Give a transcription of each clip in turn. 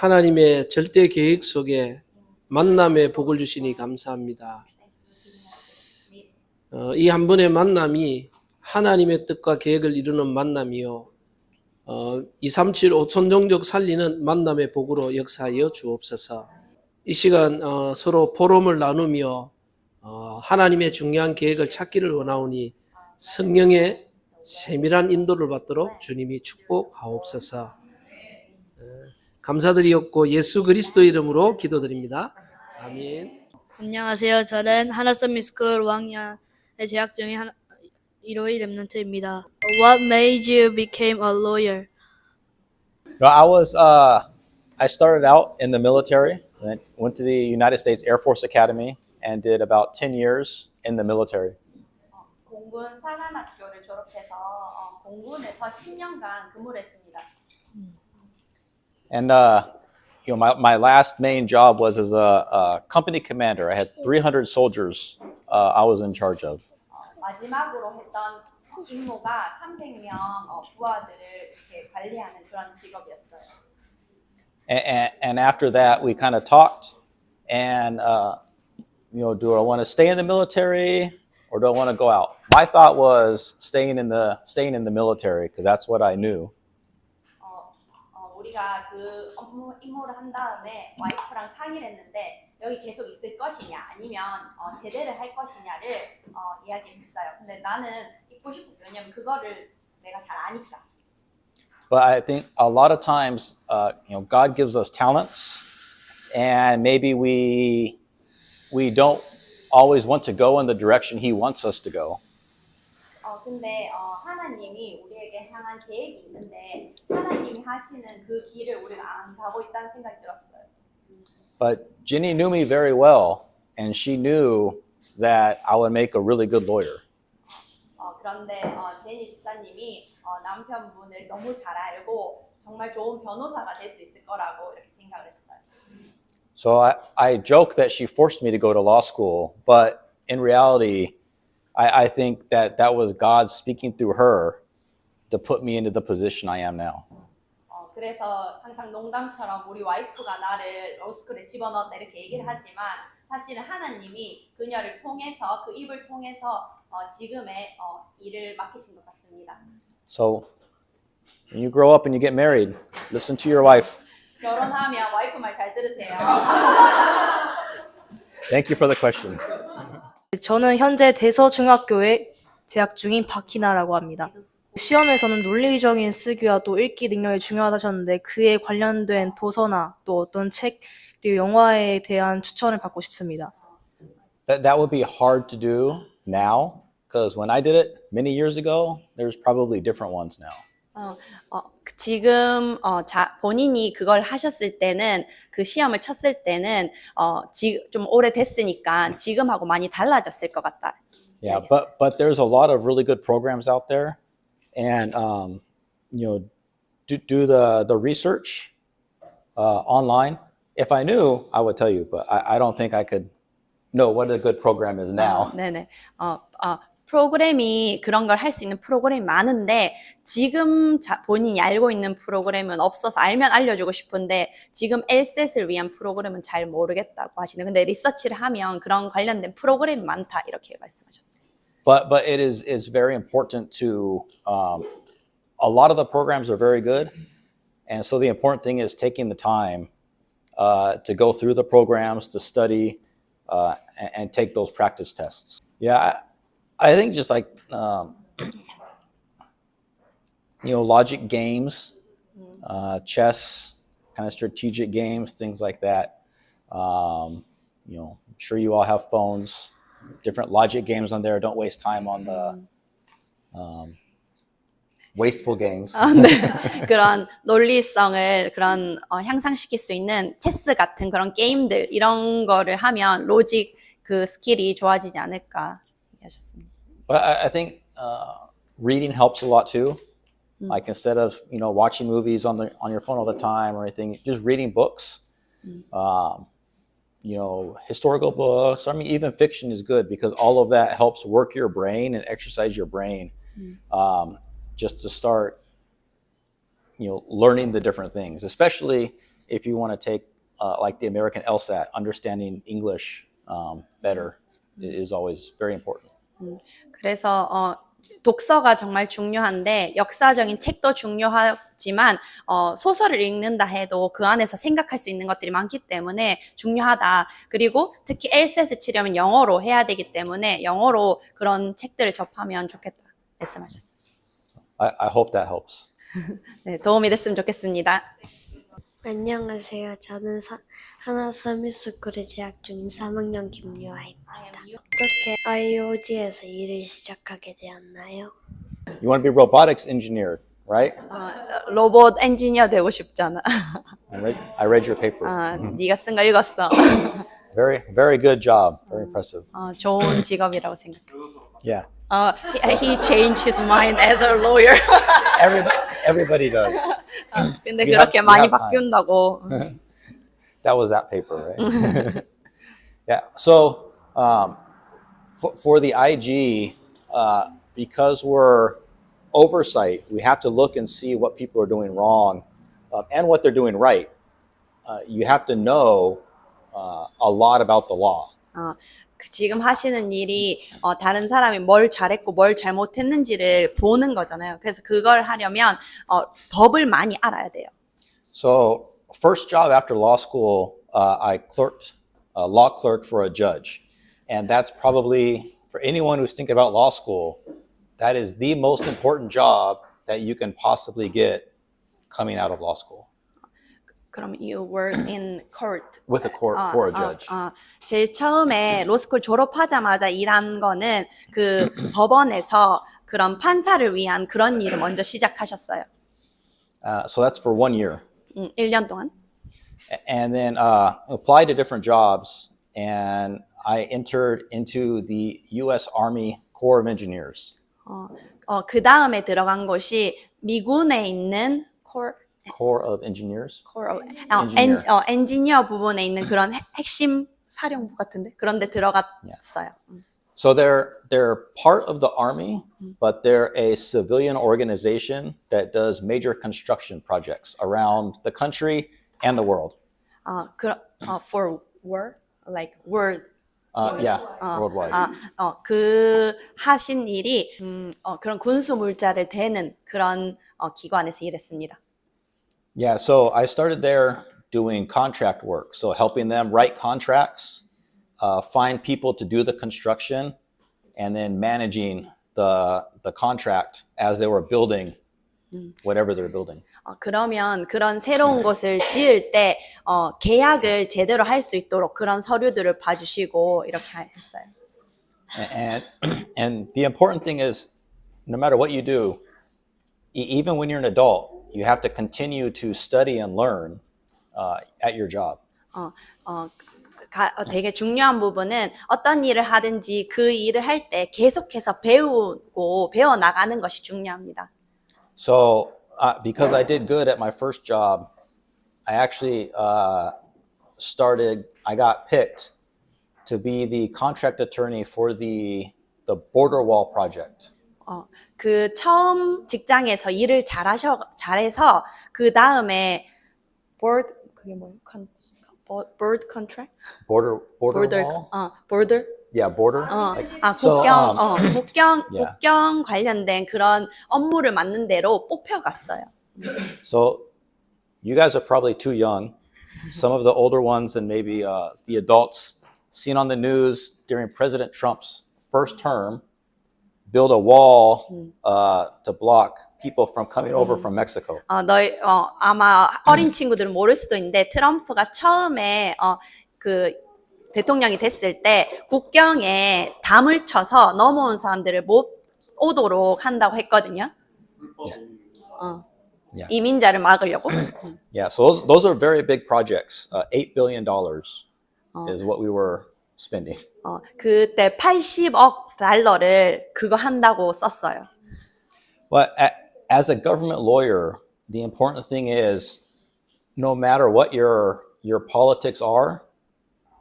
하나님의 절대 계획 속에 만남의 복을 주시니 감사합니다. 이 한 번의 만남이 하나님의 뜻과 계획을 이루는 만남이요. 237 5천종족 살리는 만남의 복으로 역사하여 주옵소서. 이 시간 서로 포럼을 나누며 하나님의 중요한 계획을 찾기를 원하오니 성령의 세밀한 인도를 받도록 주님이 축복하옵소서. 감사드리옵고 예수 그리스도 이름으로 기도드립니다. 아멘. 안녕하세요. 저는 하나섬미스쿨 5학년에 재학 중인 1호의 랩런트입니다. What made you become a lawyer? I started out in the military, went to the United States Air Force Academy and did about 10 years in the military. 공군 사관학교를 졸업해서 공군에서 10년간 근무를 했습니다. And my last main job was as a company commander. I had 300 soldiers I was in charge of. 마지막으로 했던 임무가 300명 부하들을 이렇게 관리하는 그런 직업이었어요. And after that, we kind of talked, and do I want to stay in the military or do I want to go out? My thought was staying in the military because that's what I knew. 우리가 그 임무를 한 다음에 와이프랑 상의를 했는데 여기 계속 있을 것이냐 아니면 제대를 할 것이냐를 이야기했어요. 근데 나는 있고 싶었어요. 왜냐면 그거를 내가 잘 아니까. But I think a lot of times, God gives us talents, and maybe we don't always want to go in the direction He wants us to go. 근데 하나님이 우리에게 향한 계획이 있는데 하나님이 하시는 그 길을 우리가 안 가고 있다는 생각이 들었어요. But Jenny knew me very well, and she knew that I would make a really good lawyer. 그런데 제니 집사님이 남편분을 너무 잘 알고 정말 좋은 변호사가 될 수 있을 거라고 이렇게 생각을 했어요. So I joke that she forced me to go to law school, but in reality, I think that was God speaking through her to put me into the position I am now. 그래서 항상 농담처럼 우리 와이프가 나를 로스쿨에 집어넣었다 이렇게 얘기를 하지만 사실은 하나님이 그녀를 통해서 그 입을 통해서 지금의 일을 맡기신 것 같습니다. So when you grow up and you get married, listen to your wife. 결혼하면 와이프 말 잘 들으세요. Thank you for the question. 저는 현재 대서중학교에 재학 중인 박희나라고 합니다. 시험에서는 논리적인 쓰기와 또 읽기 능력이 중요하다셨는데 그에 관련된 도서나 또 어떤 책 그리고 영화에 대한 추천을 받고 싶습니다. That would be hard to do now, because when I did it many years ago, there's probably different ones now. 지금 본인이 그걸 하셨을 때는 그 시험을 쳤을 때는 좀 오래됐으니까 지금하고 많이 달라졌을 것 같다. Yeah, but there's a lot of really good programs out there, and do the research online. If I knew, I would tell you, but I don't think I could know what a good program is now. 네네. 프로그램이 그런 걸 할 수 있는 프로그램이 많은데 지금 본인이 알고 있는 프로그램은 없어서 알면 알려주고 싶은데 지금 LSAT을 위한 프로그램은 잘 모르겠다고 하시는. 근데 리서치를 하면 그런 관련된 프로그램이 많다 이렇게 말씀하셨어요. But it is very important to a lot of the programs are very good, and so the important thing is taking the time to go through the programs, to study, and take those practice tests. Yeah. I think just like, logic games, chess, kind of strategic games, things like that. I'm sure you all have phones, different logic games on there. Don't waste time on the wasteful games. 네. 그런 논리성을 향상시킬 수 있는 체스 같은 그런 게임들 이런 거를 하면 로직 그 스킬이 좋아지지 않을까 얘기하셨습니다. But I think reading helps a lot too. Like instead of watching movies on your phone all the time or anything, just reading books. Historical books. I mean, even fiction is good because all of that helps work your brain and exercise your brain, just to start, learning the different things. Especially if you want to take like the American LSAT, understanding English better is always very important. 그래서 독서가 정말 중요한데 역사적인 책도 중요하지만 소설을 읽는다 해도 그 안에서 생각할 수 있는 것들이 많기 때문에 중요하다. 그리고 특히 LSAT 치려면 영어로 해야 되기 때문에 영어로 그런 책들을 접하면 좋겠다 말씀하셨어요. I hope that helps. 네, 도움이 됐으면 좋겠습니다. 안녕하세요. 저는 하나 서밋스쿨에 재학 중인 3학년 김유아입니다. 어떻게 IOG에서 일을 시작하게 되었나요? You want to be robotics engineer, right? 로봇 엔지니어 되고 싶잖아. I read your paper. 네가 쓴 거 읽었어. Very good job. Very impressive. 좋은 직업이라고 생각해. Yeah. He changed his mind as a lawyer. Everybody does. 근데 We 그렇게 have 많이 time. 바뀐다고. That was that paper, right? Yeah. So for the IG, because we're oversight, we have to look and see what people are doing wrong and what they're doing right. You have to know a lot about the law. 지금 하시는 일이 다른 사람이 뭘 잘했고 뭘 잘못했는지를 보는 거잖아요. 그래서 그걸 하려면 법을 많이 알아야 돼요. So first job after law school, I clerked, law clerk for a judge. And that's probably, for anyone who's thinking about law school, that is the most important job that you can possibly get coming out of law school. 그럼 you work in court. With a court for a judge. 제일 처음에 로스쿨 졸업하자마자 일한 거는 그 법원에서 그런 판사를 위한 그런 일을 먼저 시작하셨어요. So that's for 1 year. 1년 동안. And then applied to different jobs. And I entered into the U.S. Army Corps of Engineers. 그 다음에 들어간 곳이 미군에 있는 Corps of Engineers. 엔지니어 부분에 있는 그런 핵심 사령부 같은데 그런 데 들어갔어요. So they're part of the Army, but they're a civilian organization that does major construction projects around the country and the world. For war, like world. Yeah, worldwide. 그 하신 일이 그런 군수 물자를 대는 그런 기관에서 일했습니다. Yeah, so I started there doing contract work, so helping them write contracts, find people to do the construction, and then managing the contract as they were building whatever they're building. 그러면 그런 새로운 곳을 지을 때 계약을 제대로 할 수 있도록 그런 서류들을 봐주시고 이렇게 했어요. And the important thing is, no matter what you do, even when you're an adult, you have to continue to study and learn at your job. 되게 중요한 부분은 어떤 일을 하든지 그 일을 할 때 계속해서 배우고 배워 나가는 것이 중요합니다. So because I did good at my first job, I actually I got picked to be the contract attorney for the border wall project. 그 처음 직장에서 일을 잘해서 그 다음에 그게 뭐예요? Border contract? Border wall? border? Yeah, border. 국경 관련된 그런 업무를 맡는 대로 뽑혀갔어요. So you guys are probably too young. Some of the older ones and maybe the adults seen on the news during President Trump's first term, build a wall to block people from coming over from Mexico. 아마 어린 친구들은 모를 수도 있는데 트럼프가 처음에 그 대통령이 됐을 때 국경에 담을 쳐서 넘어온 사람들을 못 오도록 한다고 했거든요. Yeah. 이민자를 막으려고. Yeah, so those are very big projects. $8 billion is what we were spending. 그때 80억 달러를 그거 한다고 썼어요. But as a government lawyer, the important thing is no matter what your politics are,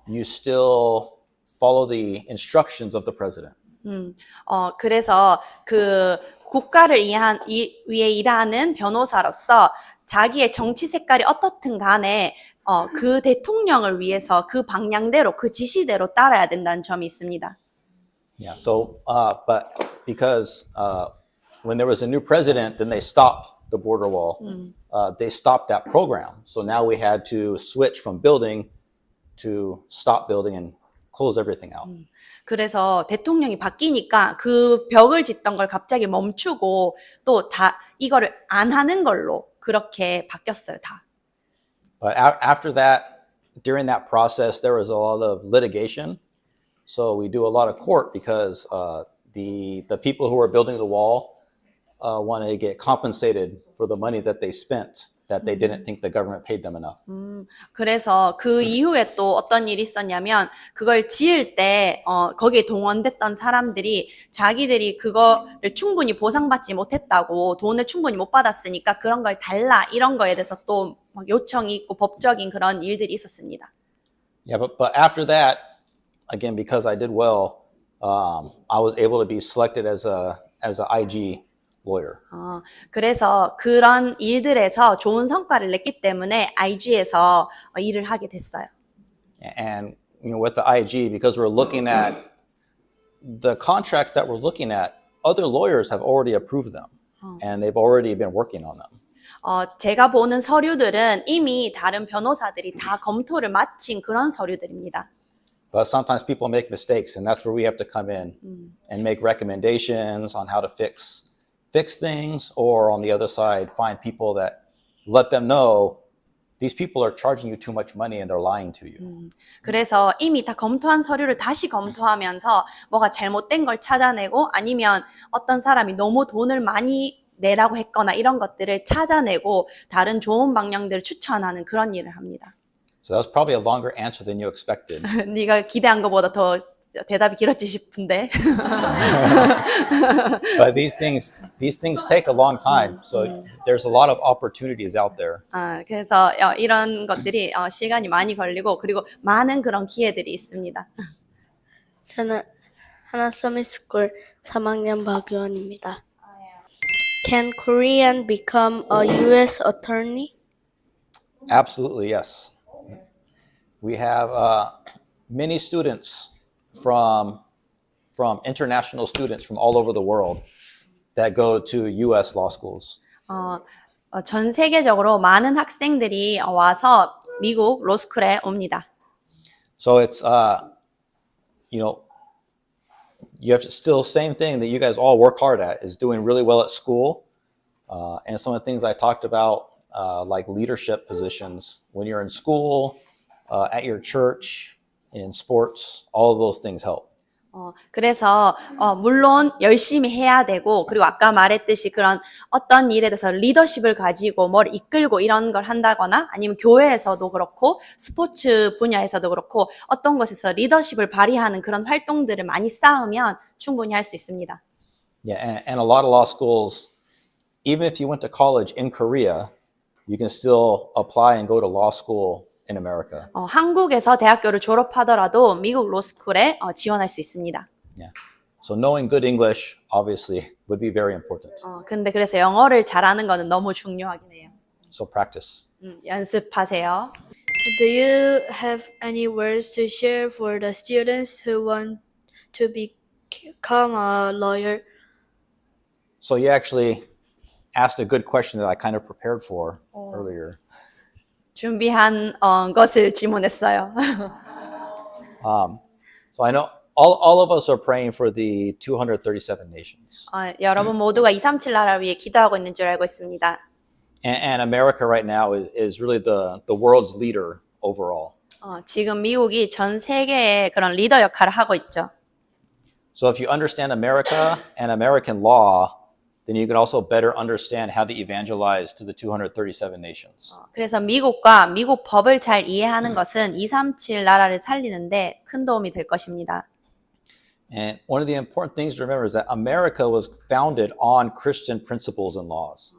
you still follow the instructions of the president. 그래서 그 국가를 위해 일하는 변호사로서 자기의 정치 색깔이 어떻든 간에 그 대통령을 위해서 그 방향대로 그 지시대로 따라야 된다는 점이 있습니다. Yeah. So, but because when there was a new president, then they stopped the border wall. They stopped that program. So now we had to switch from building to stop building and close everything out. 그래서 대통령이 바뀌니까 그 벽을 짓던 걸 갑자기 멈추고 또 다 이거를 안 하는 걸로 그렇게 바뀌었어요, 다. But after that, during that process, there was a lot of litigation. So we do a lot of court because the people who were building the wall wanted to get compensated for the money that they spent that they didn't think the government paid them enough. 그래서 그 이후에 또 어떤 일이 있었냐면 그걸 지을 때 거기에 동원됐던 사람들이 자기들이 그거를 충분히 보상받지 못했다고 돈을 충분히 못 받았으니까 그런 걸 달라 이런 거에 대해서 또 막 요청이 있고 법적인 그런 일들이 있었습니다. Yeah, but after that, again, because I did well, I was able to be selected as a IG lawyer. 그래서 그런 일들에서 좋은 성과를 냈기 때문에 IG에서 일을 하게 됐어요. And with the IG, because we're looking at the contracts that we're looking at, other lawyers have already approved them, and they've already been working on them. 제가 보는 서류들은 이미 다른 변호사들이 다 검토를 마친 그런 서류들입니다. But sometimes people make mistakes, and that's where we have to come in and make recommendations on how to fix things, or on the other side, find people that let them know these people are charging you too much money and they're lying to you. 그래서 이미 다 검토한 서류를 다시 검토하면서 뭐가 잘못된 걸 찾아내고 아니면 어떤 사람이 너무 돈을 많이 내라고 했거나 이런 것들을 찾아내고 다른 좋은 방향들을 추천하는 그런 일을 합니다. So that was probably a longer answer than you expected. 네가 기대한 것보다 더 대답이 길었지 싶은데. But these things take a long time. So there's a lot of opportunities out there. 그래서 이런 것들이 시간이 많이 걸리고 그리고 많은 그런 기회들이 있습니다. 저는 하나 서밋스쿨 3학년 박유원입니다. Can Korean become a U.S. attorney? Absolutely, yes. We have many students from international students from all over the world that go to U.S. law schools. 전 세계적으로 많은 학생들이 와서 미국 로스쿨에 옵니다. So it's you have to still same thing that you guys all work hard at is doing really well at school, and some of the things I talked about, like leadership positions when you're in school, at your church, in sports, all of those things help. 그래서 물론 열심히 해야 되고 그리고 아까 말했듯이 그런 어떤 일에 대해서 리더십을 가지고 뭘 이끌고 이런 걸 한다거나 아니면 교회에서도 그렇고 스포츠 분야에서도 그렇고 어떤 곳에서 리더십을 발휘하는 그런 활동들을 많이 쌓으면 충분히 할 수 있습니다. Yeah, and a lot of law schools, even if you went to college in Korea, you can still apply and go to law school in America. 한국에서 대학교를 졸업하더라도 미국 로스쿨에 지원할 수 있습니다. Yeah. So knowing good English obviously would be very important. 근데 그래서 영어를 잘하는 거는 너무 중요하긴 해요. So practice. 연습하세요. Do you have any words to share for the students who want to become a lawyer? So you actually asked a good question that I kind of prepared for earlier. 준비한 것을 질문했어요. So I know all of us are praying for the 237 nations. 여러분 모두가 237 나라를 위해 기도하고 있는 줄 알고 있습니다. And America right now is really the world's leader overall. 지금 미국이 전 세계의 그런 리더 역할을 하고 있죠. So if you understand America and American law, then you can also better understand how to evangelize to the 237 nations. 그래서 미국과 미국 법을 잘 이해하는 것은 237 나라를 살리는데 큰 도움이 될 것입니다. And one of the important things to remember is that America was founded on Christian principles and laws.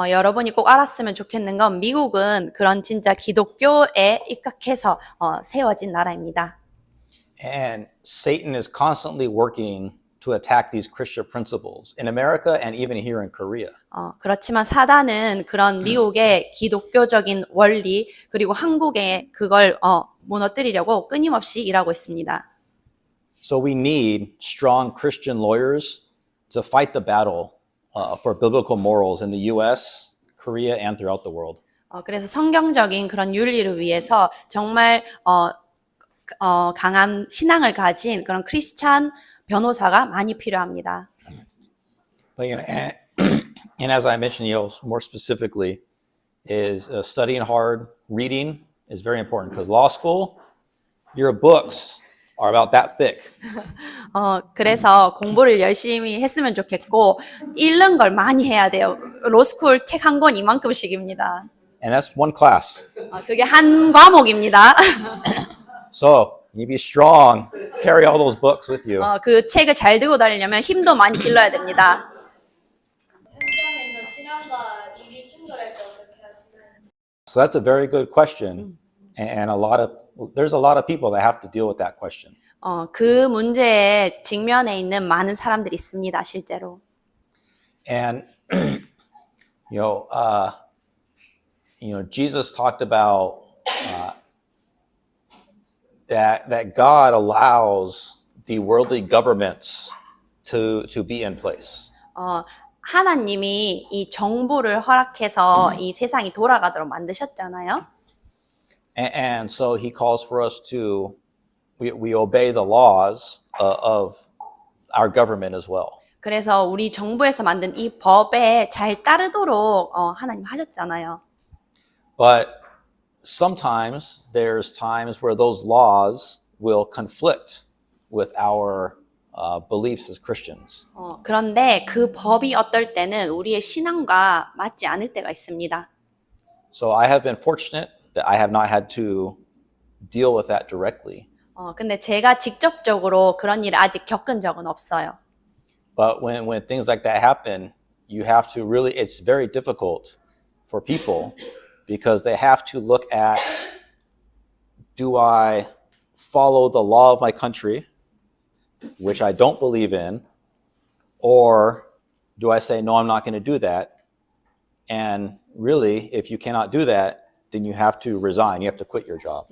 여러분이 꼭 알았으면 좋겠는 건 미국은 그런 진짜 기독교에 입각해서 세워진 나라입니다. And Satan is constantly working to attack these Christian principles in America and even here in Korea. 그렇지만 사단은 그런 미국의 기독교적인 원리 그리고 한국의 그걸 무너뜨리려고 끊임없이 일하고 있습니다. So we need strong Christian lawyers to fight the battle for biblical morals in the U.S., Korea, and throughout the world. 그래서 성경적인 그런 윤리를 위해서 정말 강한 신앙을 가진 그런 크리스찬 변호사가 많이 필요합니다. But and as I mentioned, more specifically, is studying hard, reading is very important because law school, your books are about that thick. 그래서 공부를 열심히 했으면 좋겠고 읽는 걸 많이 해야 돼요. 로스쿨 책 한 권 이만큼씩입니다. And that's one class. 그게 한 과목입니다. So you be strong, carry all those books with you. 그 책을 잘 들고 다니려면 힘도 많이 길러야 됩니다. 현장에서 신앙과 일이 충돌할 때 어떻게 하시나요? So that's a very good question, and there's a lot of people that have to deal with that question. 그 문제에 직면해 있는 많은 사람들이 있습니다, 실제로. And Jesus talked about that God allows the worldly governments to be in place. 하나님이 이 정부를 허락해서 이 세상이 돌아가도록 만드셨잖아요. And so he calls for us we obey the laws of our government as well. 그래서 우리 정부에서 만든 이 법에 잘 따르도록 하나님 하셨잖아요. But sometimes there's times where those laws will conflict with our beliefs as Christians. 그런데 그 법이 어떨 때는 우리의 신앙과 맞지 않을 때가 있습니다. So I have been fortunate that I have not had to deal with that directly. 근데 제가 직접적으로 그런 일을 아직 겪은 적은 없어요. But when things like that happen, you have to really, it's very difficult for people because they have to look at, do I follow the law of my country, which I don't believe in, or do I say, no, I'm not going to do that? And really, if you cannot do that, then you have to resign. You have to quit your job.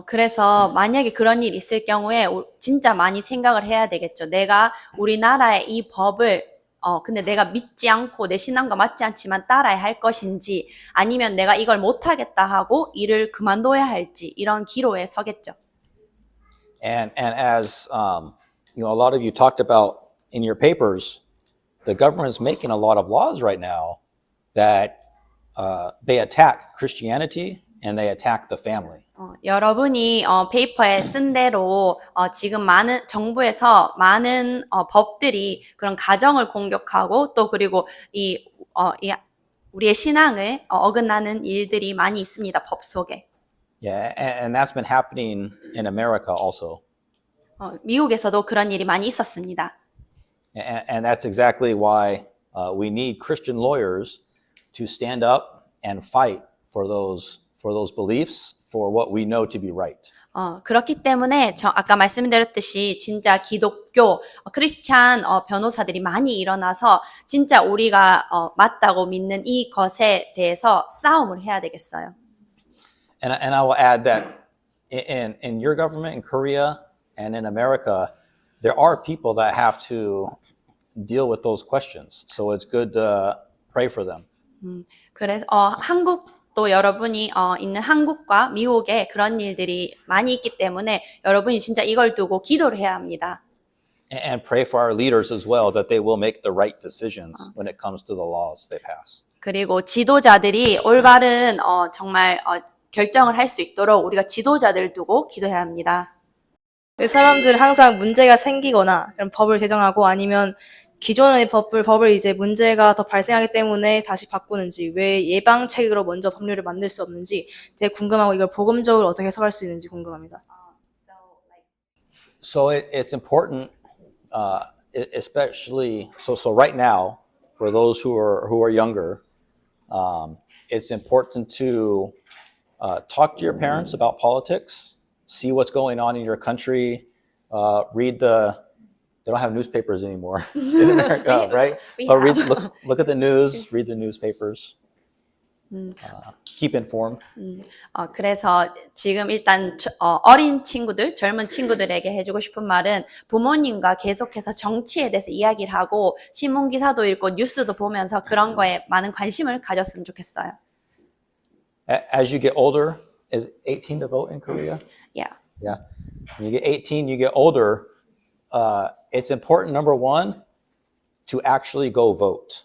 그래서 만약에 그런 일이 있을 경우에 진짜 많이 생각을 해야 되겠죠. 내가 우리나라의 이 법을 근데 내가 믿지 않고 내 신앙과 맞지 않지만 따라야 할 것인지 아니면 내가 이걸 못하겠다 하고 일을 그만둬야 할지 이런 기로에 서겠죠. And as a lot of you talked about in your papers, the government is making a lot of laws right now that they attack Christianity and they attack the family. 여러분이 페이퍼에 쓴 대로 지금 많은 정부에서 많은 법들이 그런 가정을 공격하고 또 그리고 우리의 신앙을 어긋나는 일들이 많이 있습니다. 법 속에. Yeah, and that's been happening in America also. 미국에서도 그런 일이 많이 있었습니다. And that's exactly why we need Christian lawyers to stand up and fight for those beliefs, for what we know to be right. 그렇기 때문에 아까 말씀드렸듯이 진짜 기독교 크리스찬 변호사들이 많이 일어나서 진짜 우리가 맞다고 믿는 이 것에 대해서 싸움을 해야 되겠어요. And I will add that in your government in Korea and in America, there are people that have to deal with those questions. So it's good to pray for them. 그래서 한국도 여러분이 있는 한국과 미국에 그런 일들이 많이 있기 때문에 여러분이 진짜 이걸 두고 기도를 해야 합니다. And pray for our leaders as well, that they will make the right decisions when it comes to the laws they pass. 그리고 지도자들이 올바른 정말 결정을 할 수 있도록 우리가 지도자들을 두고 기도해야 합니다. 왜 사람들은 항상 문제가 생기거나 이런 법을 제정하고 아니면 기존의 법을 이제 문제가 더 발생하기 때문에 다시 바꾸는지, 왜 예방책으로 먼저 법률을 만들 수 없는지 되게 궁금하고 이걸 복음적으로 어떻게 해석할 수 있는지 궁금합니다. So it's important, especially so right now for those who are younger, it's important to talk to your parents about politics, see what's going on in your country, read the They don't have newspapers anymore in America, right? we But read, have. look at the news, read the newspapers, keep informed. 그래서 지금 일단 어린 친구들, 젊은 친구들에게 해주고 싶은 말은 부모님과 계속해서 정치에 대해서 이야기를 하고 신문 기사도 읽고 뉴스도 보면서 그런 거에 많은 관심을 가졌으면 좋겠어요. As you get older, is 18 to vote in Korea? Yeah. Yeah. When you get 18, you get older. It's important, number one, to actually go vote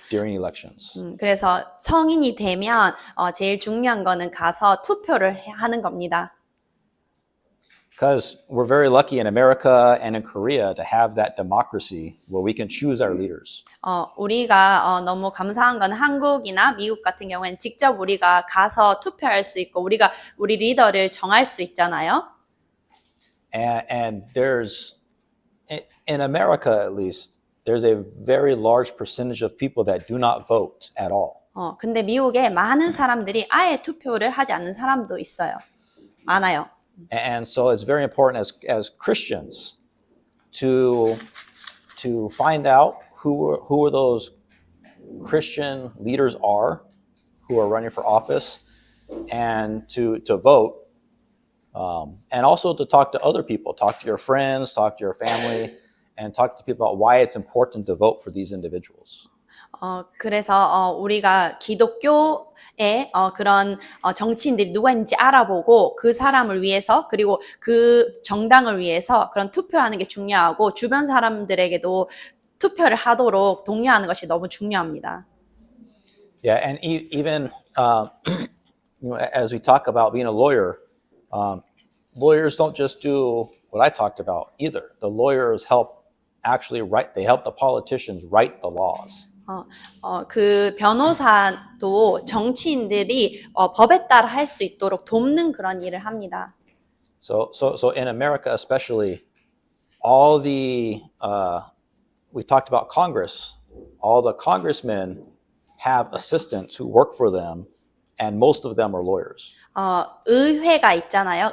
during elections. 그래서 성인이 되면 제일 중요한 거는 가서 투표를 하는 겁니다. Because we're very lucky in America and in Korea to have that democracy where we can choose our leaders. 우리가 너무 감사한 건 한국이나 미국 같은 경우에는 직접 우리가 가서 투표할 수 있고 우리가 우리 리더를 정할 수 있잖아요. And there's, in America at least, there's a very large percentage of people that do not vote at all. 근데 미국에 많은 사람들이 아예 투표를 하지 않는 사람도 있어요. 많아요. And so it's very important as Christians to find out who those Christian leaders are who are running for office, and to vote, and also to talk to other people, talk to your friends, talk to your family, and talk to people about why it's important to vote for these individuals. 그래서 우리가 기독교의 그런 정치인들이 누가 있는지 알아보고 그 사람을 위해서 그리고 그 정당을 위해서 그런 투표하는 게 중요하고 주변 사람들에게도 투표를 하도록 독려하는 것이 너무 중요합니다. Yeah, and even as we talk about being a lawyer, lawyers don't just do what I talked about either. The lawyers help actually they help the politicians write the laws. 그 변호사도 정치인들이 법에 따라 할 수 있도록 돕는 그런 일을 합니다. So in America especially, all the we talked about Congress. All the congressmen have assistants who work for them, and most of them are lawyers. 의회가 있잖아요.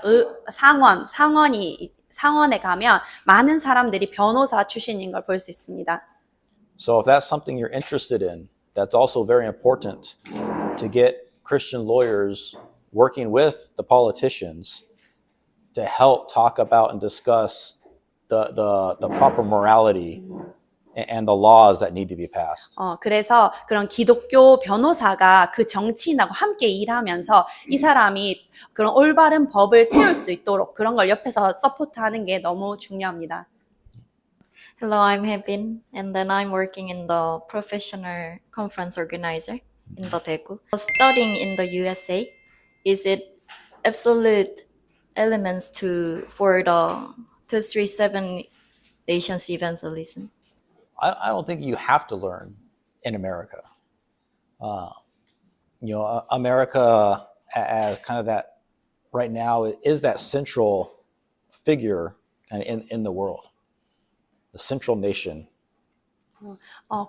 상원에 가면 많은 사람들이 변호사 출신인 걸 볼 수 있습니다. So if that's something you're interested in, that's also very important to get Christian lawyers working with the politicians to help talk about and discuss the proper morality and the laws that need to be passed. 그래서 그런 기독교 변호사가 그 정치인하고 함께 일하면서 이 사람이 그런 올바른 법을 세울 수 있도록 그런 걸 옆에서 서포트하는 게 너무 중요합니다. Hello, I'm Hebin, and then I'm working in the professional conference organizer in the Daegu. Studying in the USA, is it absolute elements for the 237 Nations evangelism? I don't think you have to learn in America. America as kind of that right now is that central figure kind of in the world. The central nation.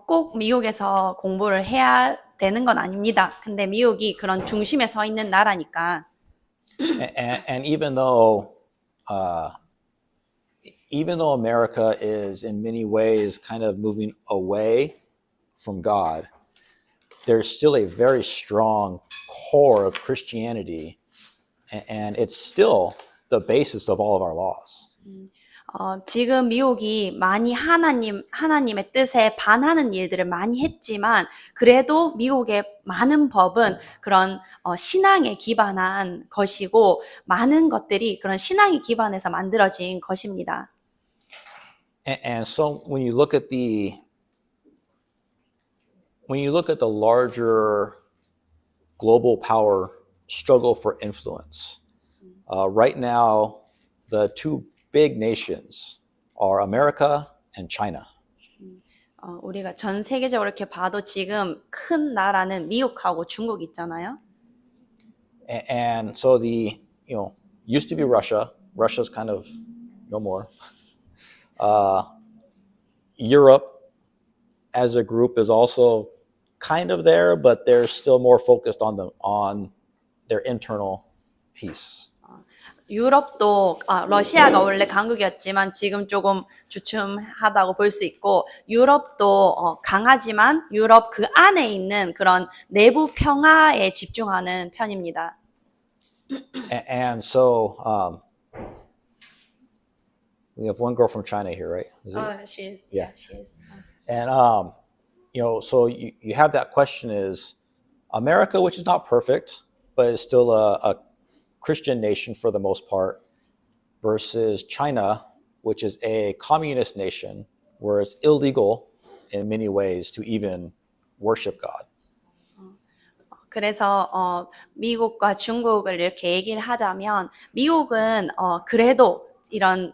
꼭 미국에서 공부를 해야 되는 건 아닙니다. 근데 미국이 그런 중심에 서 있는 나라니까. And even though America is in many ways kind of moving away from God, there's still a very strong core of Christianity, and it's still the basis of all of our laws. 지금 미국이 많이 하나님의 뜻에 반하는 일들을 많이 했지만 그래도 미국의 많은 법은 그런 신앙에 기반한 것이고 많은 것들이 그런 신앙에 기반해서 만들어진 것입니다. And so when you look at the larger global power struggle for influence, right now the two big nations are America and China. 우리가 전 세계적으로 이렇게 봐도 지금 큰 나라는 미국하고 중국 있잖아요. And so used to be Russia. Russia's kind of no more. Europe as a group is also kind of there, but they're still more focused on their internal peace. 유럽도 러시아가 원래 강국이었지만 지금 조금 주춤하다고 볼 수 있고 유럽도 강하지만 유럽 그 안에 있는 그런 내부 평화에 집중하는 편입니다. And so we have one girl from China here, right? Is it? She is. Yeah. She is. And so you have that question is America, which is not perfect, but is still a Christian nation for the most part, versus China, which is a communist nation where it's illegal in many ways to even worship God. 그래서 미국과 중국을 이렇게 얘기를 하자면 미국은 그래도 이런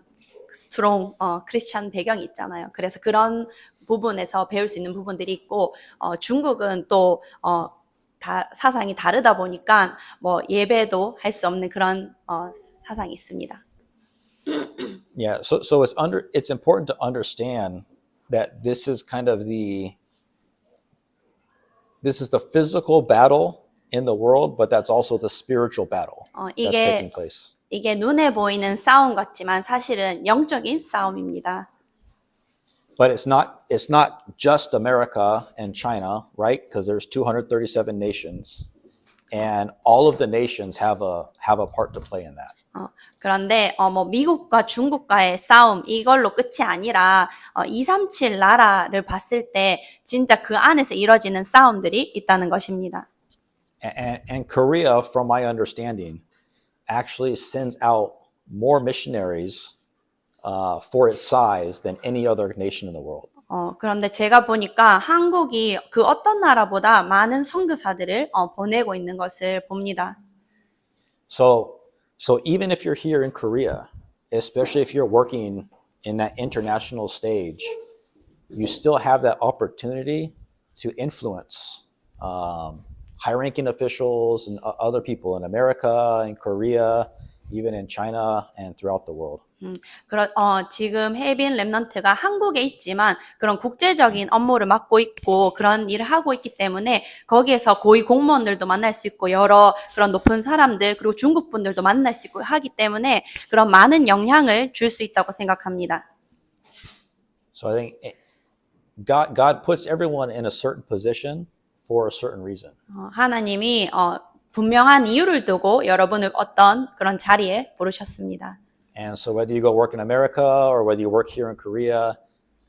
스트롱 크리스찬 배경이 있잖아요. 그래서 그런 부분에서 배울 수 있는 부분들이 있고 중국은 또 사상이 다르다 보니까 뭐 예배도 할 수 없는 그런 사상이 있습니다. Yeah, so it's important to understand that this is the physical battle in the world, but that's also the spiritual battle that's taking place. 이게 눈에 보이는 싸움 같지만 사실은 영적인 싸움입니다. But it's not just America and China, right? Because there's 237 nations, and all of the nations have a part to play in that. 그런데 뭐 미국과 중국과의 싸움 이걸로 끝이 아니라 237 나라를 봤을 때 진짜 그 안에서 이루어지는 싸움들이 있다는 것입니다. And Korea, from my understanding, actually sends out more missionaries for its size than any other nation in the world. 그런데 제가 보니까 한국이 그 어떤 나라보다 많은 선교사들을 보내고 있는 것을 봅니다. So even if you're here in Korea, especially if you're working in that international stage, you still have that opportunity to influence high-ranking officials and other people in America, in Korea, even in China, and throughout the world. 지금 해빈 랩넌트가 한국에 있지만 그런 국제적인 업무를 맡고 있고 그런 일을 하고 있기 때문에 거기에서 고위 공무원들도 만날 수 있고 여러 그런 높은 사람들 그리고 중국 분들도 만날 수 있고 하기 때문에 그런 많은 영향을 줄 수 있다고 생각합니다. So I think God puts everyone in a certain position for a certain reason. 하나님이 분명한 이유를 두고 여러분을 어떤 그런 자리에 부르셨습니다. And so whether you go work in America or whether you work here in Korea,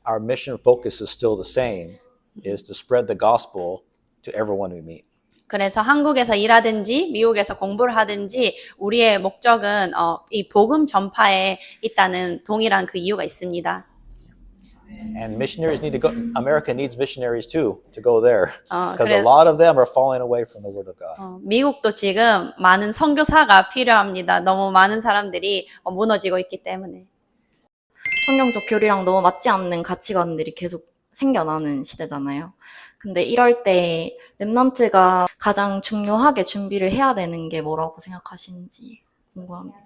our mission focus is still the same, is to spread the gospel to everyone we meet. 그래서 한국에서 일하든지 미국에서 공부를 하든지 우리의 목적은 이 복음 전파에 있다는 동일한 그 이유가 있습니다. And missionaries need to go. America needs missionaries too to go there, because a 그래- lot of them are falling away from the word of God. 미국도 지금 많은 선교사가 필요합니다. 너무 많은 사람들이 무너지고 있기 때문에. 성경적 교리랑 너무 맞지 않는 가치관들이 계속 생겨나는 시대잖아요. 근데 이럴 때 랩넌트가 가장 중요하게 준비를 해야 되는 게 뭐라고 생각하시는지 궁금합니다.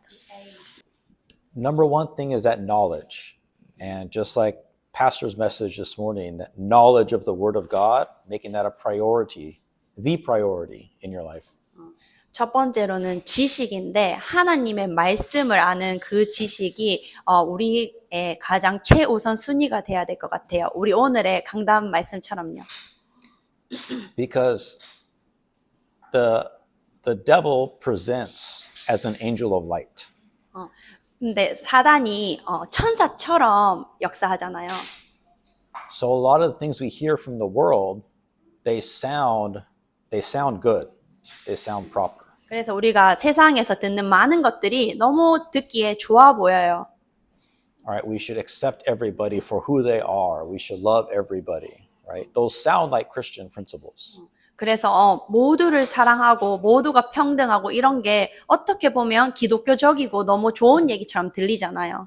Number one thing is that knowledge, and just like Pastor's message this morning, that knowledge of the Word of God, making that a priority, the priority in your life. 첫 번째로는 지식인데 하나님의 말씀을 아는 그 지식이 우리의 가장 최우선 순위가 돼야 될 것 같아요. 우리 오늘의 강단 말씀처럼요. Because the devil presents as an angel of light. 근데 사단이 천사처럼 역사하잖아요. So a lot of the things we hear from the world, they sound good. They sound proper. 그래서 우리가 세상에서 듣는 많은 것들이 너무 듣기에 좋아 보여요. All right, we should accept everybody for who they are. We should love everybody, right? Those sound like Christian principles. 그래서 모두를 사랑하고 모두가 평등하고 이런 게 어떻게 보면 기독교적이고 너무 좋은 얘기처럼 들리잖아요.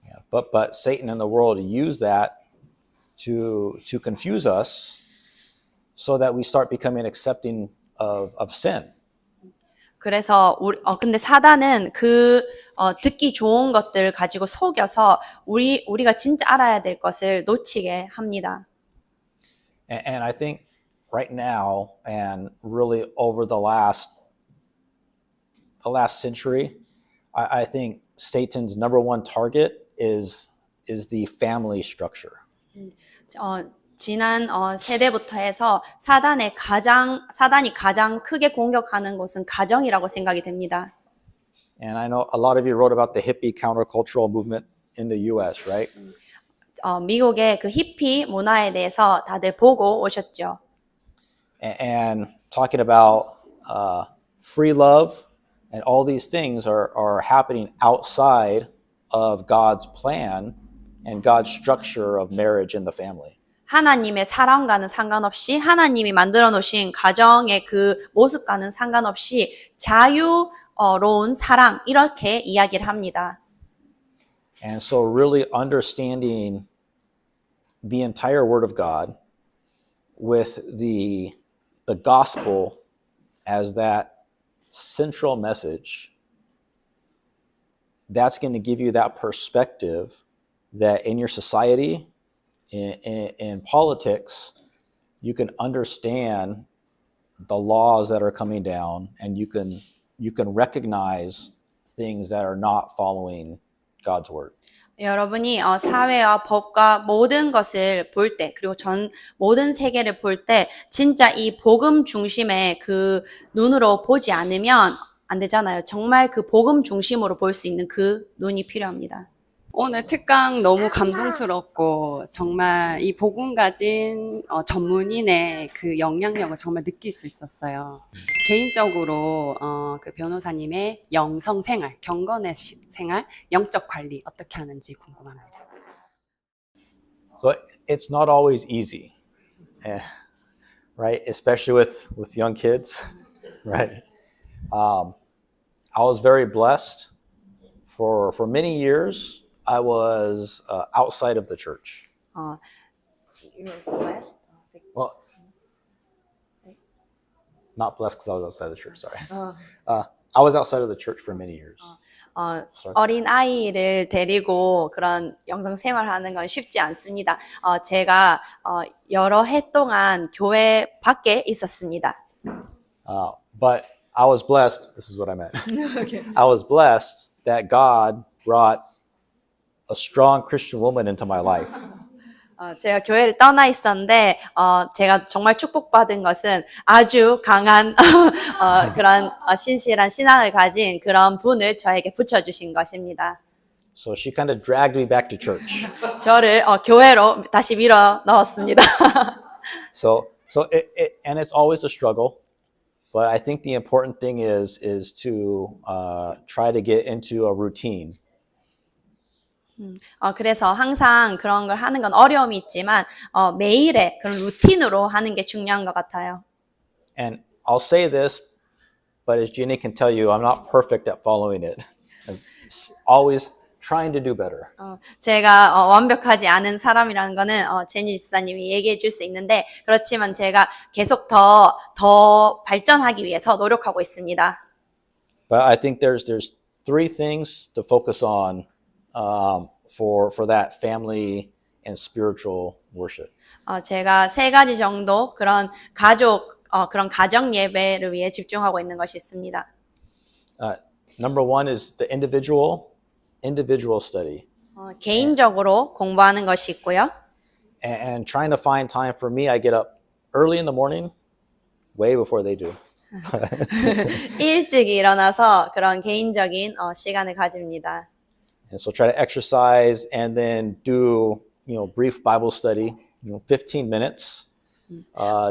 Yeah, but Satan and the world use that to confuse us so that we start becoming accepting of sin. 그래서 근데 사단은 그 듣기 좋은 것들을 가지고 속여서 우리가 진짜 알아야 될 것을 놓치게 합니다. And I think right now, and really over the last century, I think Satan's number one target is the family structure. 지난 세대부터 해서 사단이 가장 크게 공격하는 곳은 가정이라고 생각이 됩니다. And I know a lot of you wrote about the hippie countercultural movement in the U.S., right? 미국의 그 히피 문화에 대해서 다들 보고 오셨죠. And talking about free love and all these things are happening outside of God's plan and God's structure of marriage and the family. 하나님의 사랑과는 상관없이 하나님이 만들어 놓으신 가정의 그 모습과는 상관없이 자유로운 사랑 이렇게 이야기를 합니다. And so really understanding the entire Word of God with the gospel as that central message, that's going to give you that perspective that in your society, in politics, you can understand the laws that are coming down, and you can recognize things that are not following God's word. 여러분이 사회와 법과 모든 것을 볼 때, 그리고 모든 세계를 볼 때 진짜 이 복음 중심의 그 눈으로 보지 않으면 안 되잖아요. 정말 그 복음 중심으로 볼 수 있는 그 눈이 필요합니다. 오늘 특강 너무 감동스럽고 정말 이 복음 가진 전문인의 그 영향력을 정말 느낄 수 있었어요. 개인적으로 그 변호사님의 영성 생활, 경건의 생활, 영적 관리 어떻게 하는지 궁금합니다. But it's not always easy, right? Especially with young kids, right? I was very blessed for many years. I was outside of the church. You're blessed. Well, not blessed because I was outside the church. Sorry, I was outside of the church for many years. 어린 아이를 데리고 그런 영성 생활하는 건 쉽지 않습니다. 제가 여러 해 동안 교회 밖에 있었습니다. But I was blessed. This is what I meant. Okay. I was blessed that God brought a strong Christian woman into my life. 제가 교회를 떠나 있었는데 제가 정말 축복받은 것은 아주 강한 그런 신실한 신앙을 가진 그런 분을 저에게 붙여주신 것입니다. So she kind of dragged me back to church. 저를 교회로 다시 밀어 넣었습니다. So and it's always a struggle, but I think the important thing is to try to get into a routine. 그래서 항상 그런 걸 하는 건 어려움이 있지만 매일의 그런 루틴으로 하는 게 중요한 것 같아요. And I'll say this, but as Jenny can tell you, I'm not perfect at following it. I'm always trying to do better. 제가 완벽하지 않은 사람이라는 거는 제니 지사님이 얘기해 줄 수 있는데 그렇지만 제가 계속 더 발전하기 위해서 노력하고 있습니다. But I think there's three things to focus on for that family and spiritual worship. 제가 세 가지 정도 그런 그런 가정 예배를 위해 집중하고 있는 것이 있습니다. Number one is the individual study. 개인적으로 공부하는 것이 있고요. And trying to find time for me, I get up early in the morning, way before they do. 일찍 일어나서 그런 개인적인 시간을 가집니다. And so try to exercise and then do, brief Bible study, 15 minutes,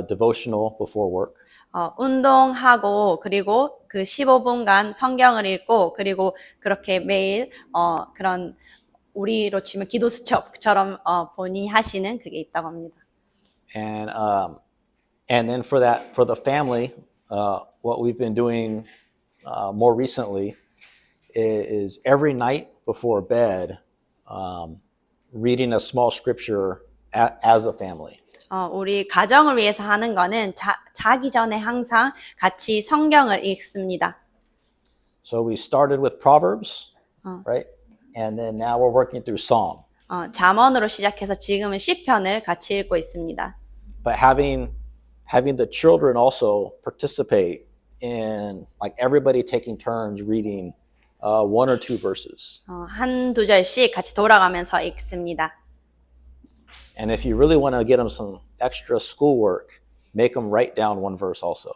devotional before work. 운동하고 그리고 그 15분간 성경을 읽고 그리고 그렇게 매일 그런 우리로 치면 기도 수첩처럼 본인이 하시는 그게 있다고 합니다. And then for the family, what we've been doing more recently is every night before bed, reading a small scripture as a family. 우리 가정을 위해서 하는 거는 자기 전에 항상 같이 성경을 읽습니다. So we started with Proverbs, right? And then now we're working through Psalm. 잠언으로 시작해서 지금은 시편을 같이 읽고 있습니다. But having the children also participate in, like, everybody taking turns reading one or two verses. 한두 절씩 같이 돌아가면서 읽습니다. And if you really want to get them some extra schoolwork, make them write down one verse also.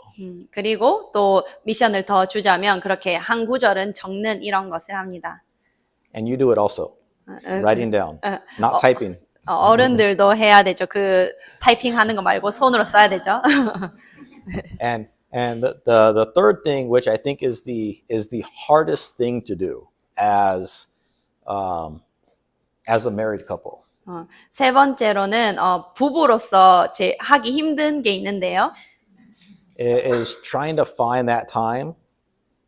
그리고 또 미션을 더 주자면 그렇게 한 구절은 적는 이런 것을 합니다. And you do it also. Writing down, not typing. 어른들도 해야 되죠. 그 타이핑하는 거 말고 손으로 써야 되죠. And the third thing, which I think is the hardest thing to do as a married couple, 세 번째로는 부부로서 하기 힘든 게 있는데요. is trying to find that time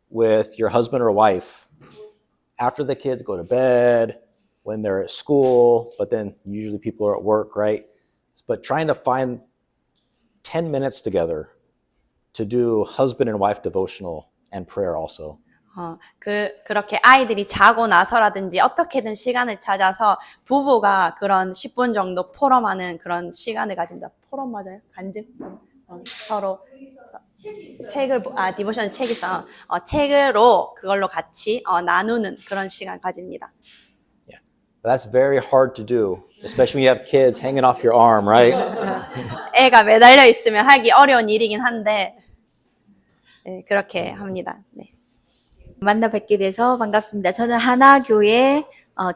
with your husband or wife after the kids go to bed, when they're at school, but then usually people are at work, right? But trying to find 10 minutes together to do husband and wife devotional and prayer also. 그렇게 아이들이 자고 나서라든지 어떻게든 시간을 찾아서 부부가 그런 10분 정도 포럼하는 그런 시간을 가집니다. 포럼 맞아요? 간증? 서로 책을 디보션 책 있어. 책으로 그걸로 같이 나누는 그런 시간 가집니다. Yeah, but that's very hard to do, especially when you have kids hanging off your arm, right? 애가 매달려 있으면 하기 어려운 일이긴 한데 네, 그렇게 합니다. 네. 만나 뵙게 돼서 반갑습니다. 저는 하나교회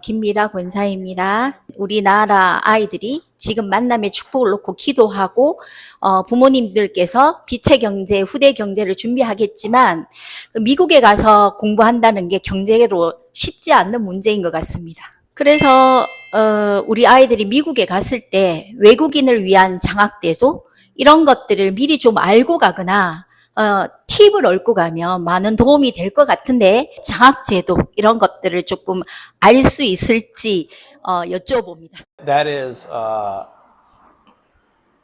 김미라 권사입니다. 우리나라 아이들이 지금 만남의 축복을 놓고 기도하고 부모님들께서 빛의 경제, 후대 경제를 준비하겠지만 미국에 가서 공부한다는 게 경제로 쉽지 않는 문제인 것 같습니다. 그래서 우리 아이들이 미국에 갔을 때 외국인을 위한 장학대도 이런 것들을 미리 좀 알고 가거나 팁을 얻고 가면 많은 도움이 될 것 같은데 장학제도 이런 것들을 조금 알 수 있을지 여쭤봅니다. That is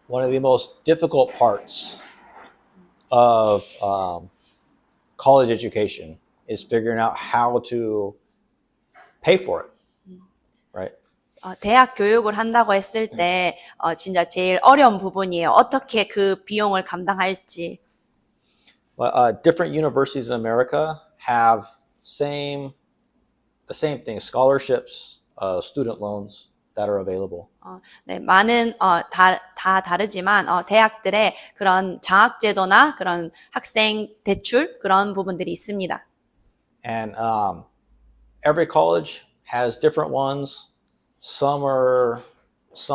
one of the most difficult parts of college education is figuring out how to pay for it, right? 대학 교육을 한다고 했을 때 진짜 제일 어려운 부분이에요. 어떻게 그 비용을 감당할지. Different universities in America have the same thing, scholarships, student loans that are available. 네, 많은 다 다르지만 대학들의 그런 장학제도나 그런 학생 대출 그런 부분들이 있습니다. And every college has different ones. Some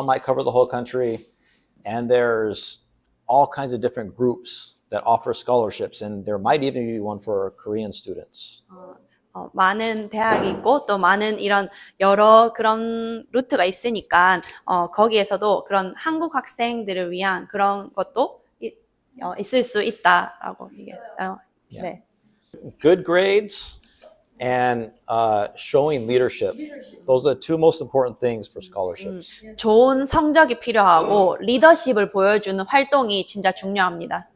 might cover the whole country, and there's all kinds of different groups that offer scholarships, and there might even be one for Korean students. 많은 대학이 있고 또 많은 이런 여러 그런 루트가 있으니까 거기에서도 그런 한국 학생들을 위한 그런 것도 있을 수 있다라고 얘기해요. 네. Good grades and showing leadership. Those are the two most important things for scholarships. 좋은 성적이 필요하고 리더십을 보여주는 활동이 진짜 중요합니다.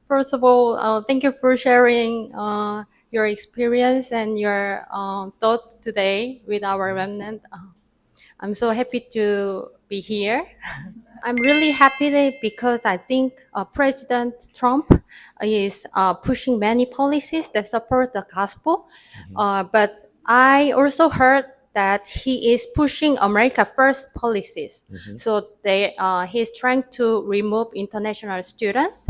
First of all, thank you for sharing your experience and your thought today with our remnant. I'm so happy to be here. I'm really happy because I think President Trump is pushing many policies that support the gospel. But I also heard that he is pushing America First policies. So he's trying to remove international students.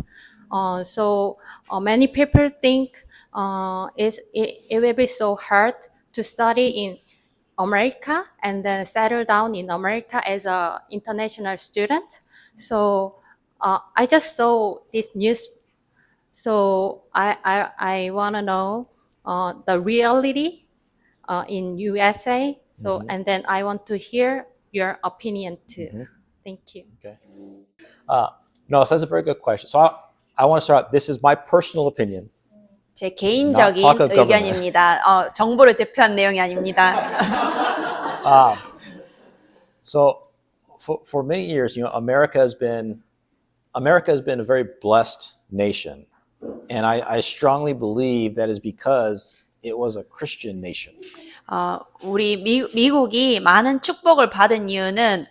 So many people think it will be so hard to study in America and then settle down in America as an international student. So I just saw this news. So I want to know the reality in USA. So and then I want to hear your opinion too. Thank you. Okay. No, so that's a very good question. So I want to start. This is my personal opinion. 제 개인적인 Not talk of government. 의견입니다. 정부를 대표한 내용이 아닙니다. So for many years, America has been a very blessed nation, and I strongly believe that is because it was a Christian nation. 우리 미국이 많은 축복을 받은 이유는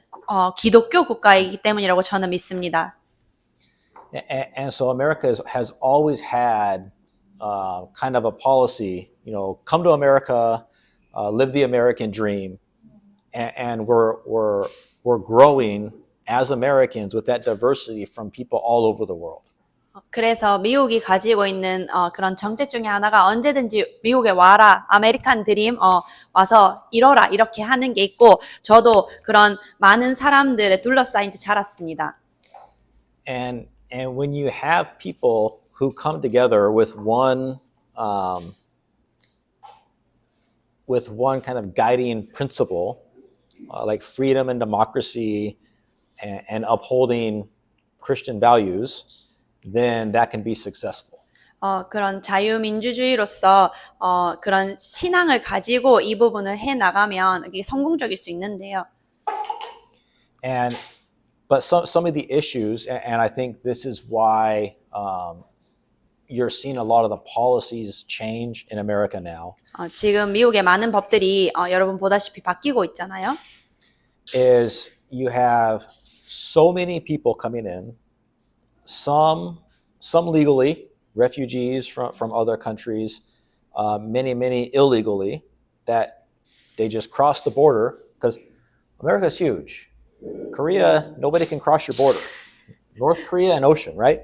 기독교 국가이기 때문이라고 저는 믿습니다. And so America has always had kind of a policy, come to America, live the American dream, and we're growing as Americans with that diversity from people all over the world. 그래서 미국이 가지고 있는 그런 정책 중에 하나가 언제든지 미국에 와라, 아메리칸 드림 와서 이뤄라 이렇게 하는 게 있고 저도 그런 많은 사람들에 둘러싸인 채 자랐습니다. And when you have people who come together with one kind of guiding principle, like freedom and democracy, and upholding Christian values, then that can be successful. 그런 자유민주주의로서 그런 신앙을 가지고 이 부분을 해 나가면 이게 성공적일 수 있는데요. But some of the issues, and I think this is why you're seeing a lot of the policies change in America now. 지금 미국의 많은 법들이 여러분 보다시피 바뀌고 있잖아요. Is you have so many people coming in, some legally, refugees from other countries, many illegally, that they just cross the border because America is huge. Korea, nobody can cross your border. North Korea and ocean, right?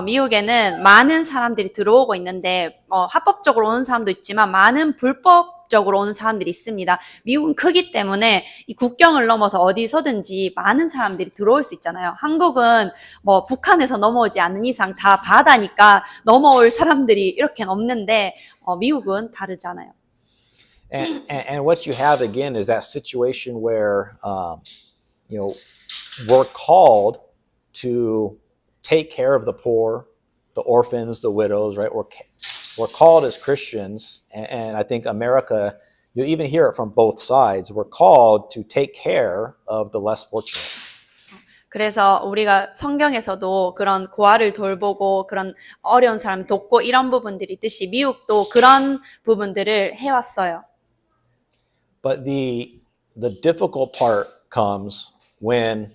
미국에는 많은 사람들이 들어오고 있는데 합법적으로 오는 사람도 있지만 많은 불법적으로 오는 사람들이 있습니다. 미국은 크기 때문에 이 국경을 넘어서 어디서든지 많은 사람들이 들어올 수 있잖아요. 한국은 뭐 북한에서 넘어오지 않는 이상 다 바다니까 넘어올 사람들이 이렇게는 없는데 미국은 다르잖아요. And what you have again is that situation where we're called to take care of the poor, the orphans, the widows, right? We're called as Christians, and I think America, you even hear it from both sides. We're called to take care of the less fortunate. 그래서 우리가 성경에서도 그런 고아를 돌보고 그런 어려운 사람 돕고 이런 부분들이 있듯이 미국도 그런 부분들을 해왔어요. But the difficult part comes when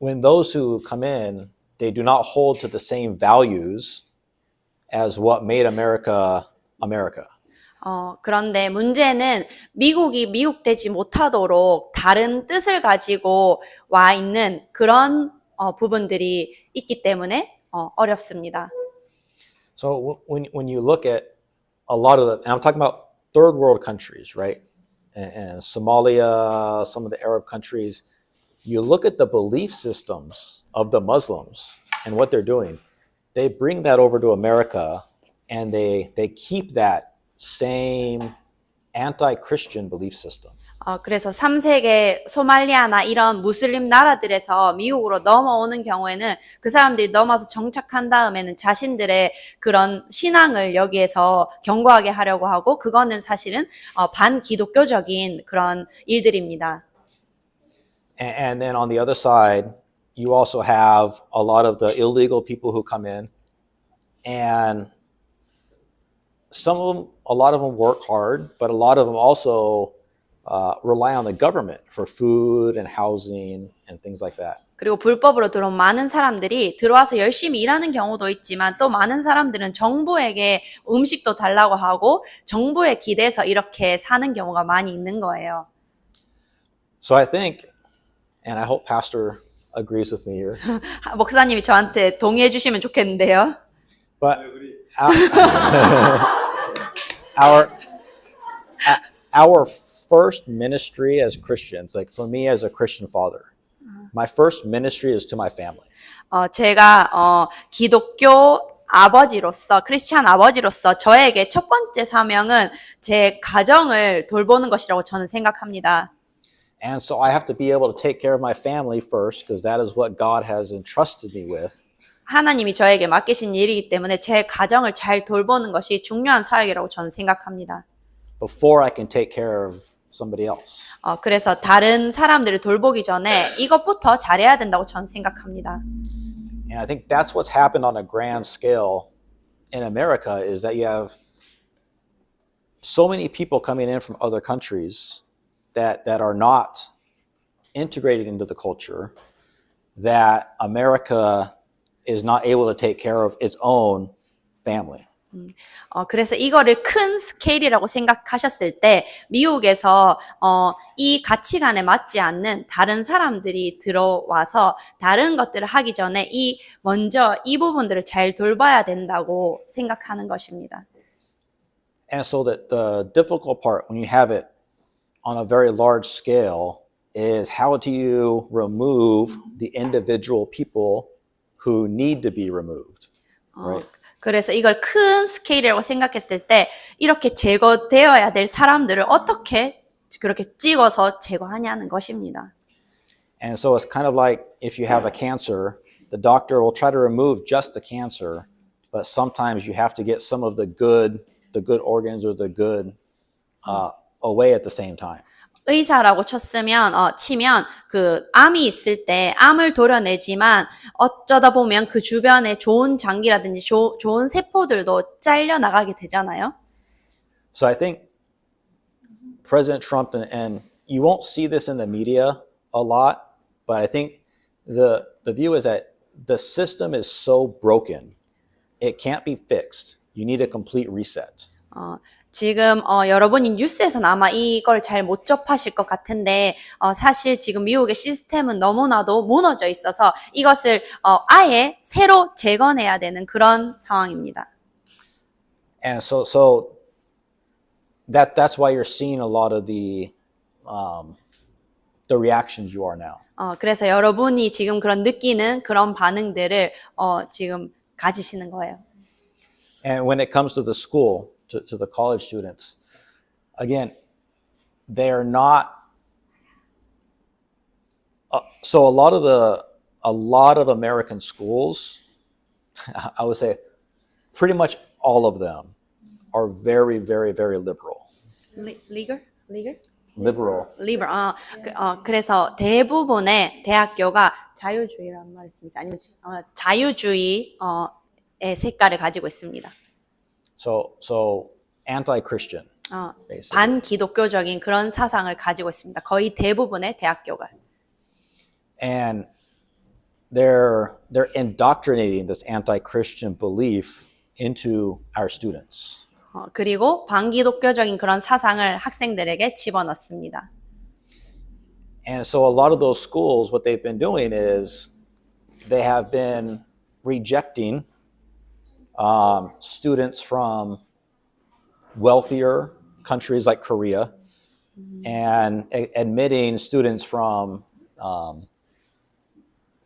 those who come in, they do not hold to the same values as what made America America. 그런데 문제는 미국이 미국되지 못하도록 다른 뜻을 가지고 와 있는 그런 부분들이 있기 때문에 어렵습니다. So when you look at a lot of and I'm talking about third world countries, right? And Somalia, some of the Arab countries, you look at the belief systems of the Muslims and what they're doing, they bring that over to America and they keep that same anti-Christian belief system. 그래서 3세계 소말리아나 이런 무슬림 나라들에서 미국으로 넘어오는 경우에는 그 사람들이 넘어서 정착한 다음에는 자신들의 그런 신앙을 여기에서 견고하게 하려고 하고 그거는 사실은 반기독교적인 그런 일들입니다. And then on the other side, you also have a lot of the illegal people who come in, and a lot of them work hard, but a lot of them also rely on the government for food and housing and things like that. 그리고 불법으로 들어온 많은 사람들이 들어와서 열심히 일하는 경우도 있지만 또 많은 사람들은 정부에게 음식도 달라고 하고 정부에 기대서 이렇게 사는 경우가 많이 있는 거예요. So I think, and I hope Pastor agrees with me here. 목사님이 저한테 동의해 주시면 좋겠는데요. But our first ministry as Christians, like for me as a Christian father, my first ministry is to my family. 제가 기독교 아버지로서 크리스찬 아버지로서 저에게 첫 번째 사명은 제 가정을 돌보는 것이라고 저는 생각합니다. And so I have to be able to take care of my family first, because that is what God has entrusted me with. 하나님이 저에게 맡기신 일이기 때문에 제 가정을 잘 돌보는 것이 중요한 사역이라고 저는 생각합니다. Before I can take care of somebody else. 그래서 다른 사람들을 돌보기 전에 이것부터 잘해야 된다고 저는 생각합니다. And I think that's what's happened on a grand scale in America, is that you have so many people coming in from other countries that are not integrated into the culture, that America is not able to take care of its own family. 그래서 이거를 큰 스케일이라고 생각하셨을 때 미국에서 이 가치관에 맞지 않는 다른 사람들이 들어와서 다른 것들을 하기 전에 먼저 이 부분들을 잘 돌봐야 된다고 생각하는 것입니다. And so that the difficult part when you have it on a very large scale is how do you remove the individual people who need to be removed, right? 그래서 이걸 큰 스케일이라고 생각했을 때 이렇게 제거되어야 될 사람들을 어떻게 그렇게 찍어서 제거하냐는 것입니다. And so it's kind of like if you have a cancer, the doctor will try to remove just the cancer, but sometimes you have to get some of the good organs or the good away at the same time. 의사라고 치면 그 암이 있을 때 암을 도려내지만 어쩌다 보면 그 주변에 좋은 장기라든지 좋은 세포들도 잘려 나가게 되잖아요. So I think President Trump and you won't see this in the media a lot, but I think the view is that the system is so broken, it can't be fixed. You need a complete reset. 지금 여러분이 뉴스에서는 아마 이걸 잘 못 접하실 것 같은데 사실 지금 미국의 시스템은 너무나도 무너져 있어서 이것을 아예 새로 재건해야 되는 그런 상황입니다. And so that's why you're seeing a lot of the reactions you are now. 그래서 여러분이 지금 그런 느끼는 그런 반응들을 지금 가지시는 거예요. And when it comes to the school, to the college students, again, they're not. So a lot of American schools, I would say, pretty much all of them are very, very, very liberal. Legal? Liberal. liberal. 그래서 대부분의 대학교가 자유주의라는 말이 있습니다. 아니면 자유주의의 색깔을 가지고 있습니다. So anti-Christian. basically. 반기독교적인 그런 사상을 가지고 있습니다. 거의 대부분의 대학교가. And they're indoctrinating this anti-Christian belief into our students. 그리고 반기독교적인 그런 사상을 학생들에게 집어넣습니다. And so a lot of those schools, what they've been doing is they have been rejecting students from wealthier countries like Korea and admitting students from,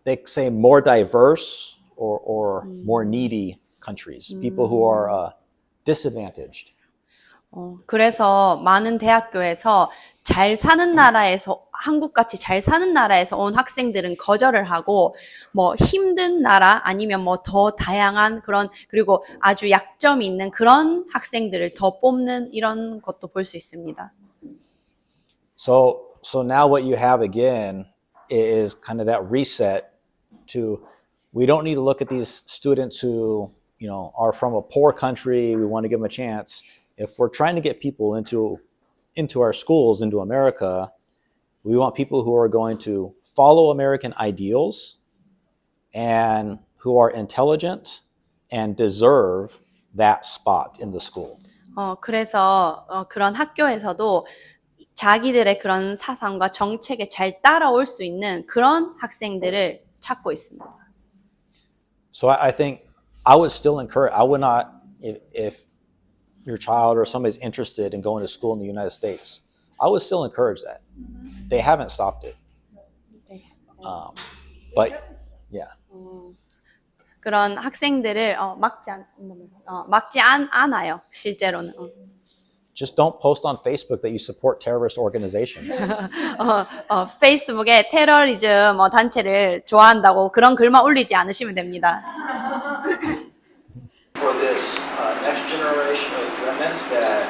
they say, more diverse or more needy countries, people who are disadvantaged. 그래서 많은 대학교에서 잘 사는 나라에서 한국같이 잘 사는 나라에서 온 학생들은 거절을 하고 뭐 힘든 나라 아니면 뭐 더 다양한 그런 그리고 아주 약점이 있는 그런 학생들을 더 뽑는 이런 것도 볼 수 있습니다. So now what you have again is kind of that reset to we don't need to look at these students who, you know, are from a poor country, we want to give them a chance. If we're trying to get people into our schools, into America, we want people who are going to follow American ideals and who are intelligent and deserve that spot in the school. 그래서 그런 학교에서도 자기들의 그런 사상과 정책에 잘 따라올 수 있는 그런 학생들을 찾고 있습니다. So I think I would still encourage, I would not, if your child or somebody's interested in going to school in the United States, I would still encourage that. They haven't stopped it. But yeah. 그런 학생들을 막지 않아요. 실제로는. Just don't post on Facebook that you support terrorist organizations. 페이스북에 테러리즘 단체를 좋아한다고 그런 글만 올리지 않으시면 됩니다. For this next generation of remnants that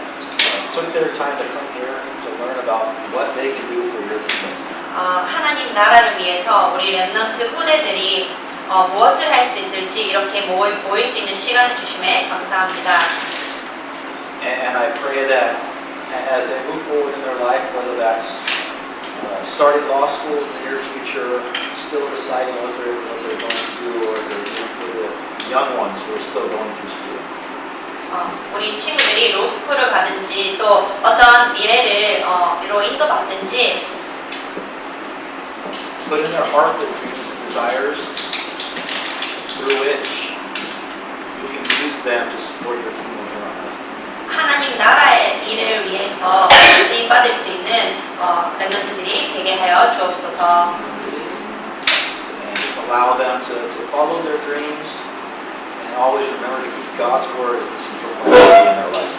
took their time to come here to learn about what they can do for your kingdom. 하나님 나라를 위해서 우리 렘넌트 후대들이 무엇을 할 수 있을지 이렇게 모일 수 있는 시간을 주심에 감사합니다. And I pray that as they move forward in their life, whether that's starting law school in the near future, still still deciding what they're going to do, or for the young ones who are still going through school. 우리 친구들이 로스쿨을 가든지 또 어떤 미래를 로 인도받든지 Put in their heart the dreams and desires through which you can use them to support your kingdom here on earth. 하나님 나라의 일을 위해서 쓰임 받을 수 있는 렘넌트들이 되게 하여 주옵소서. And just allow them to follow their dreams and always remember to keep God's word as the central priority in their life.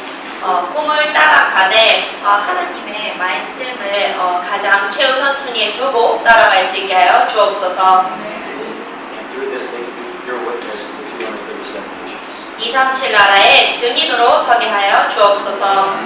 꿈을 따라가되 하나님의 말씀을 가장 최우선 순위에 두고 따라갈 수 있게 하여 주옵소서. And through this, they can be your witness to the 237 nations. 237 나라의 증인으로 서게 하여 주옵소서.